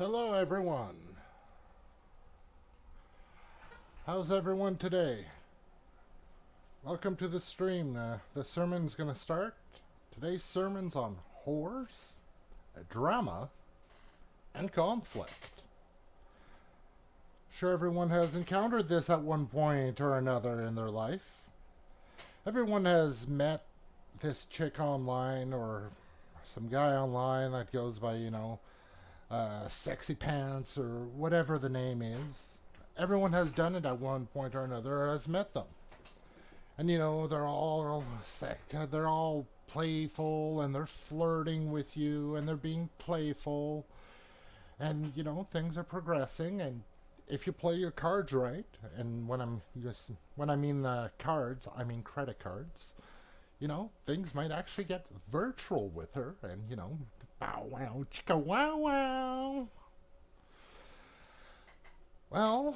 Hello, everyone. How's everyone today? Welcome to the stream. The sermon's going to start. Today's sermon's on whores, drama, and conflict. Sure, everyone has encountered this at one point or another in their life. Everyone has met this chick online or some guy online that goes by, Sexy Pants or whatever the name is. Everyone has done it at one point or another or has met them. And they're all they're all playful and they're flirting with you and they're being playful and things are progressing and if you play your cards right, and when I mean the cards, I mean credit cards. Things might actually get virtual with her and bow wow chicka wow wow. Well,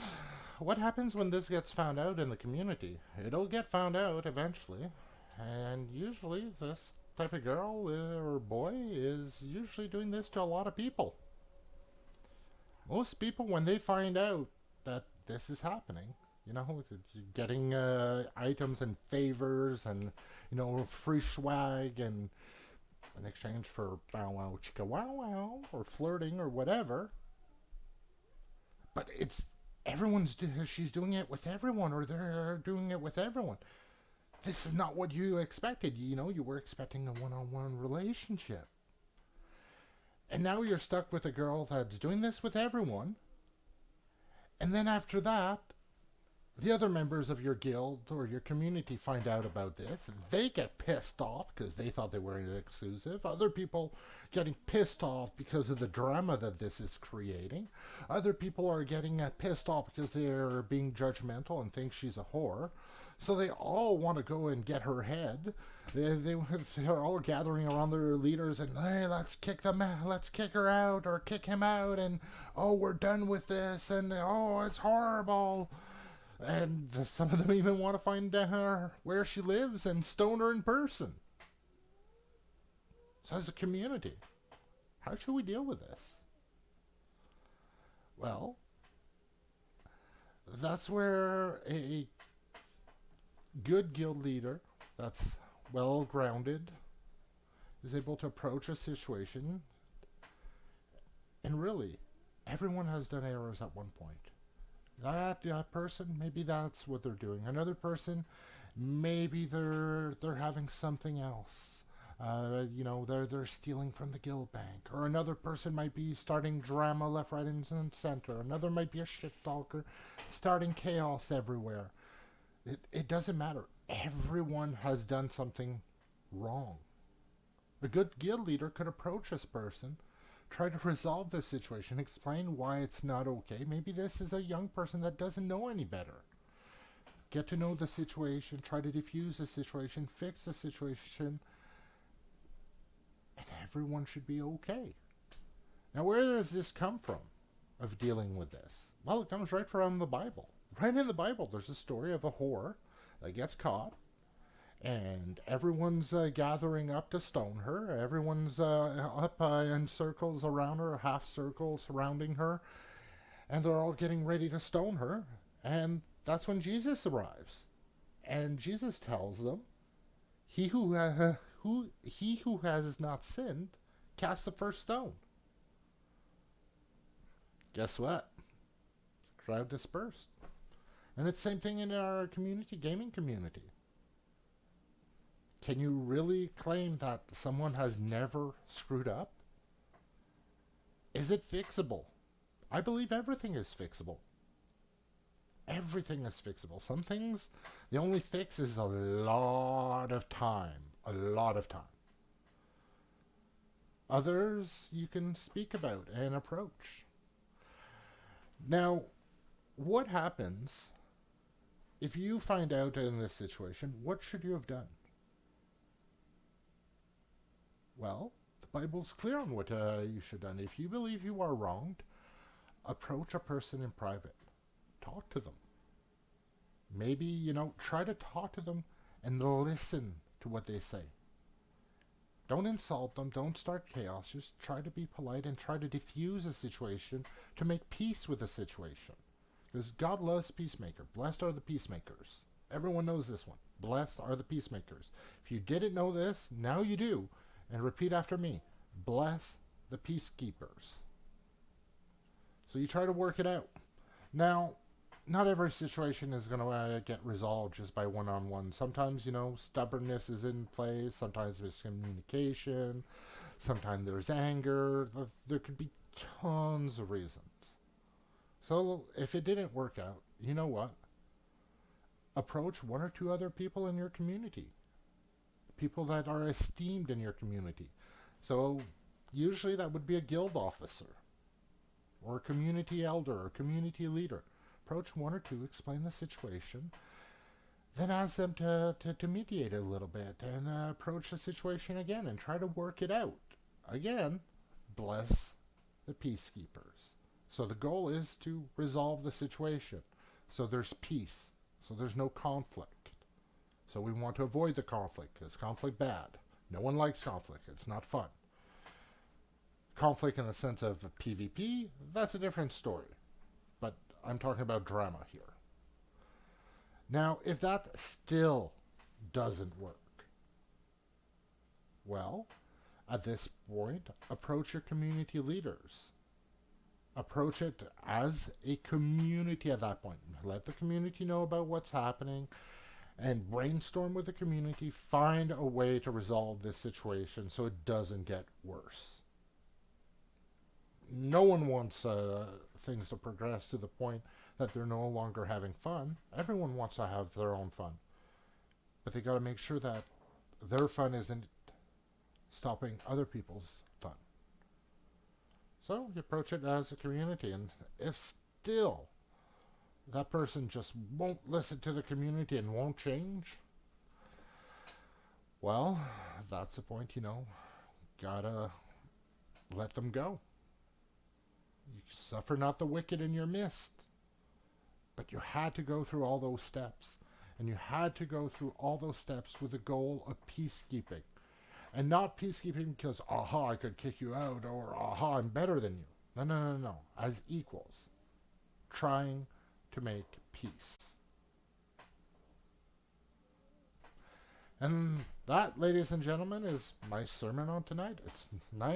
what happens when this gets found out in the community? It'll get found out eventually, and usually this type of girl or boy is usually doing this to a lot of people. Most people, when they find out that this is happening, getting items and favors and free swag and in exchange for bow wow chicka wow wow or flirting or whatever. But she's doing it with everyone or they're doing it with everyone. This is not what you expected. You were expecting a one-on-one relationship. And now you're stuck with a girl that's doing this with everyone. And then after that, the other members of your guild or your community find out about this. They get pissed off because they thought they were exclusive. Other people getting pissed off because of the drama that this is creating. Other people are getting pissed off because they're being judgmental and think she's a whore. So they all want to go and get her head. They're all gathering around their leaders and, hey, let's kick her out or kick him out, and oh, we're done with this, and oh, it's horrible. And some of them even want to find her where she lives and stone her in person. So as a community, how should we deal with this? Well, that's where a good guild leader that's well grounded is able to approach a situation. And really, everyone has done errors at one point. That person, maybe that's what they're doing. Another person, maybe they're having something else. They're stealing from the guild bank. Or another person might be starting drama left, right, and center. Another might be a shit talker, starting chaos everywhere. It doesn't matter. Everyone has done something wrong. A good guild leader could approach this person, try to resolve the situation, explain why it's not okay. Maybe this is a young person that doesn't know any better. Get to know the situation, try to defuse the situation, fix the situation, and everyone should be okay. Now, where does this come from, of dealing with this? Well, it comes right from the Bible. Right in the Bible, there's a story of a whore that gets caught, and everyone's gathering up to stone her. Everyone's up in circles around her, half circles surrounding her, and they're all getting ready to stone her. And that's when Jesus arrives, and Jesus tells them, "He who has not sinned, cast the first stone." Guess what? The crowd dispersed, and it's the same thing in our gaming community. Can you really claim that someone has never screwed up? Is it fixable? I believe everything is fixable. Everything is fixable. Some things, the only fix is a lot of time. A lot of time. Others you can speak about and approach. Now, what happens if you find out in this situation? What should you have done? Well, the Bible's clear on what you should have done. If you believe you are wronged, approach a person in private. Talk to them. Maybe, try to talk to them and listen to what they say. Don't insult them. Don't start chaos. Just try to be polite and try to diffuse a situation to make peace with the situation. Because God loves peacemaker. Blessed are the peacemakers. Everyone knows this one. Blessed are the peacemakers. If you didn't know this, now you do. And repeat after me. Bless the peacekeepers. So you try to work it out. Now, not every situation is going to get resolved just by one-on-one. Sometimes, stubbornness is in place. Sometimes there's communication. Sometimes there's anger. There could be tons of reasons. So if it didn't work out, you know what? Approach one or two other people in your community. People that are esteemed in your community. So usually that would be a guild officer or a community elder or community leader. Approach one or two, explain the situation, then ask them to mediate a little bit and approach the situation again and try to work it out. Again, bless the peacekeepers. So the goal is to resolve the situation. So there's peace. So there's no conflict. So we want to avoid the conflict. Is conflict bad? No one likes conflict. It's not fun. Conflict in the sense of PvP, that's a different story. But I'm talking about drama here. Now, if that still doesn't work, well, at this point, approach your community leaders. Approach it as a community at that point. Let the community know about what's happening and brainstorm with the community. Find a way to resolve this situation so it doesn't get worse. No one wants things to progress to the point that they're no longer having fun. Everyone wants to have their own fun. But they got to make sure that their fun isn't stopping other people's fun. So you approach it as a community. And if still that person just won't listen to the community and won't change, well, that's the point, gotta let them go. You suffer not the wicked in your midst. But you had to go through all those steps. And you had to go through all those steps with the goal of peacekeeping. And not peacekeeping because, aha, I could kick you out, or aha, I'm better than you. No. As equals. Trying to make peace. And that, ladies and gentlemen, is my sermon on tonight. It's 9